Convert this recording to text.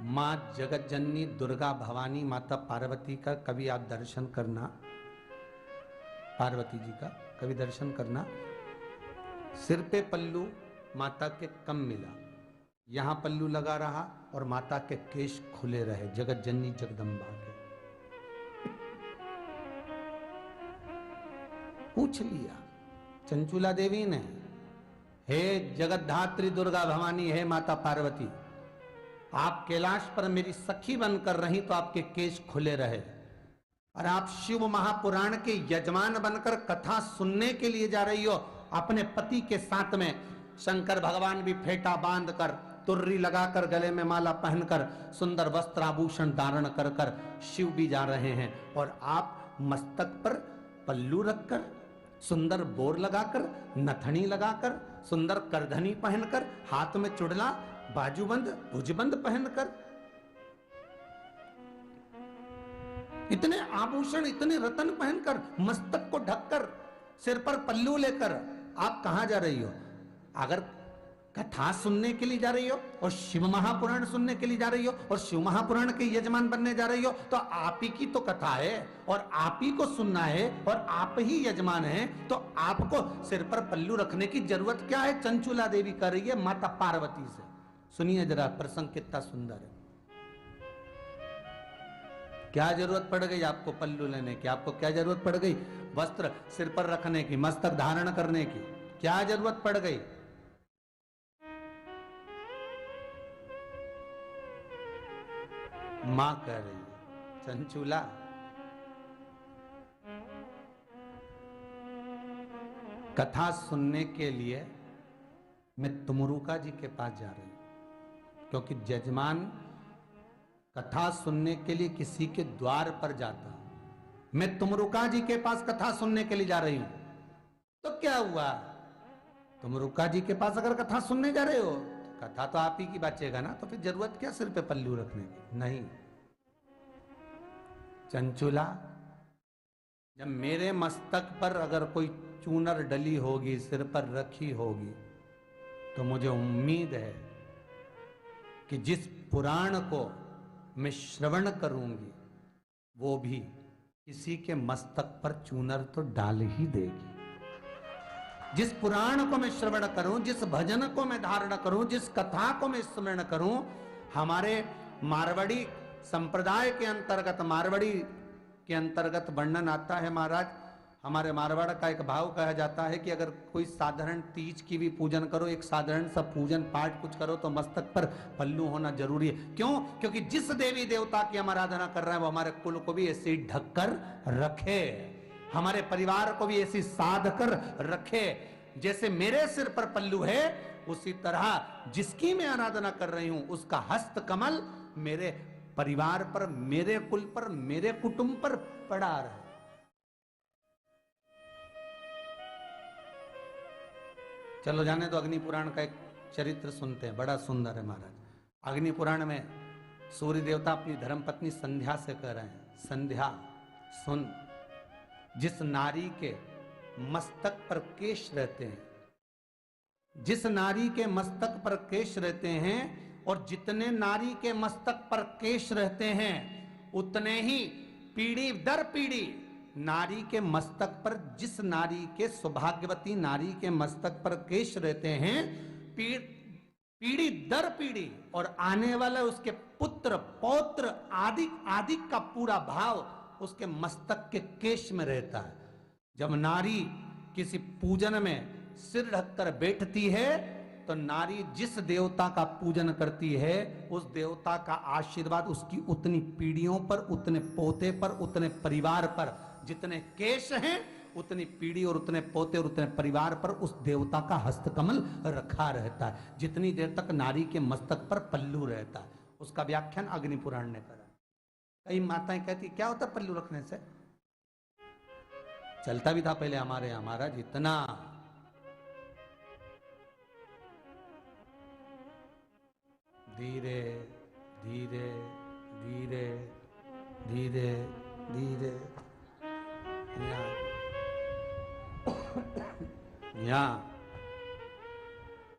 माँ जगत जननी दुर्गा भवानी माता पार्वती का कभी आप दर्शन करना, पार्वती जी का कभी दर्शन करना। सिर पे पल्लू माता के कम मिला, यहां पल्लू लगा रहा और माता के केश खुले रहे, जगत जननी जगदम्बा के। पूछ लिया चंचुला देवी ने, हे जगतधात्री दुर्गा भवानी, हे माता पार्वती, आप कैलाश पर मेरी सखी बनकर रही तो आपके केश खुले रहे, और आप शिव महापुराण के यजमान बनकर कथा सुनने के लिए जा रही हो, अपने पति के साथ में शंकर भगवान भी फेटा बांधकर, तुर्री लगाकर, गले में माला पहनकर, सुंदर वस्त्र आभूषण धारण कर कर शिव भी जा रहे हैं, और आप मस्तक पर पल्लू रखकर, सुंदर बोर लगाकर, नथनी लगाकर, सुंदर करधनी पहनकर, हाथ में चुड़ला, बाजूबंद, भुजबंद पहनकर, इतने आभूषण, इतने रत्न पहनकर, मस्तक को ढककर, सिर पर पल्लू लेकर आप कहां जा रही हो? अगर कथा सुनने के लिए जा रही हो और शिव महापुराण सुनने के लिए जा रही हो और शिव महापुराण के यजमान बनने जा रही हो, तो आप ही की तो कथा है और आप ही को सुनना है और आप ही यजमान हैं, तो आपको सिर पर पल्लू रखने की जरूरत क्या है? चंचुला देवी कर रही है माता पार्वती से। सुनिए जरा, प्रसंग कितना सुंदर है। क्या जरूरत पड़ गई आपको पल्लू लेने की? आपको क्या जरूरत पड़ गई? वस्त्र सिर पर रखने की, मस्तक धारण करने की क्या जरूरत पड़ गई? मां कह रही है, चंचुला, कथा सुनने के लिए मैं तुमरुका जी के पास जा रही हूं, क्योंकि यजमान कथा सुनने के लिए किसी के द्वार पर जाता हूं। मैं तुमरुका जी के पास कथा सुनने के लिए जा रही हूं, तो क्या हुआ? तुमरुका जी के पास अगर कथा सुनने जा रहे हो तो कथा तो आप ही की बचेगा ना, तो फिर जरूरत क्या सिर पे पल्लू रखने की? नहीं चंचुला, जब मेरे मस्तक पर अगर कोई चूनर डली होगी, सिर पर रखी होगी, तो मुझे उम्मीद है कि जिस पुराण को मैं श्रवण करूंगी वो भी किसी के मस्तक पर चूनर तो डाल ही देगी। जिस पुराण को मैं श्रवण करूं, जिस भजन को मैं धारण करूं, जिस कथा को मैं स्मरण करूं, हमारे मारवाड़ी संप्रदाय के अंतर्गत, मारवाड़ी के अंतर्गत वर्णन आता है महाराज, हमारे मारवाड़ का एक भाव कहा जाता है कि अगर कोई साधारण तीज की भी पूजन करो, एक साधारण सा पूजन पाठ कुछ करो, तो मस्तक पर पल्लू होना जरूरी है। क्यों? क्योंकि जिस देवी देवता की हम आराधना कर रहे हैं वो हमारे कुल को भी ऐसे ढक कर रखे, हमारे परिवार को भी ऐसी साध कर रखे। जैसे मेरे सिर पर पल्लू है, उसी तरह जिसकी मैं आराधना कर रही हूं उसका हस्त कमल मेरे परिवार पर, मेरे कुल पर, मेरे कुटुंब पर पड़ा रहे। चलो जाने तो अग्नि पुराण का एक चरित्र सुनते हैं, बड़ा सुंदर है महाराज। अग्नि पुराण में सूर्य देवता अपनी धर्मपत्नी संध्या से कह रहे हैं, संध्या सुन, जिस नारी के मस्तक पर केश रहते हैं, जिस नारी के मस्तक पर केश रहते हैं, और जितने नारी के मस्तक पर केश रहते हैं, उतने ही पीढ़ी दर पीढ़ी नारी के मस्तक पर, जिस नारी के, सौभाग्यवती नारी के मस्तक पर केश रहते हैं, पीढ़ी दर पीढ़ी और आने वाला उसके पुत्र पौत्र आदि आदि का पूरा भाव उसके मस्तक के केश में रहता है। जब नारी किसी पूजन में सिर ढककर बैठती है, तो नारी जिस देवता का पूजन करती है, उस देवता का आशीर्वाद उसकी उतनी पीढ़ियों पर, उतने पोते पर, उतने परिवार पर, जितने केश हैं उतनी पीढ़ी और उतने पोते और उतने परिवार पर उस देवता का हस्तकमल रखा रहता है, जितनी देर तक नारी के मस्तक पर पल्लू रहता है। उसका व्याख्यान अग्नि पुराण ने करा। कई माताएं कहती क्या होता पल्लू रखने से? चलता भी था पहले हमारे यहाँ महाराज, इतना धीरे धीरे धीरे धीरे धीरे, यहाँ